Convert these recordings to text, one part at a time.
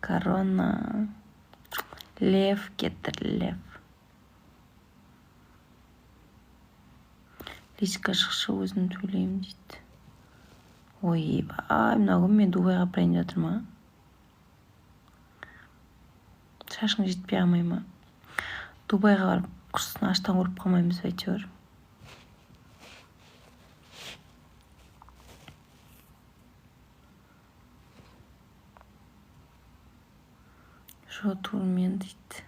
Корона. Лев кетір, лев. Личка шықшы өзім төлеймін дейді. Ойбай, мына күн мен Дубайға барайын деп жатыр ма? Шашың жетпей қалмай ма? Дубайға барып құрсын аштан өліп қалмаймыз ба әйтеуір. Жотумен дейді.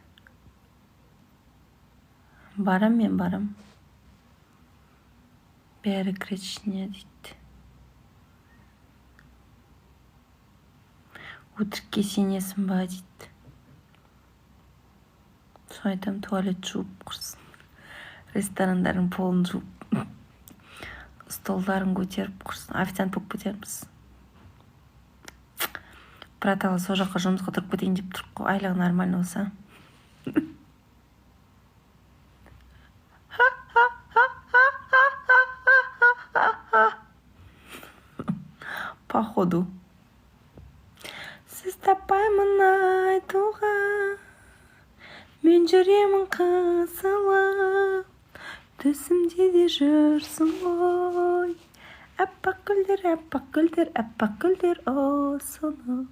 Барам мен барам. Бәрі кірет ішіне дейді. Өтірікке сенесің ба дейді. Соны айтам, туалет жуып құрсын. Ресторандардың полын жуып. Столдарын көтеріп құрсын. Официант болып кетерміз. Братала сол жаққа жұмысқа тұрып кетейін деп тұрып қой. Айлығы нормально болса. Походу. Сіз таппаймын айтуға, мен жүремін қысылып, түсімде де жүрсің ғой. Әппақ гүлдер, әппақ гүлдер, әппақ гүлдер, о сұлу.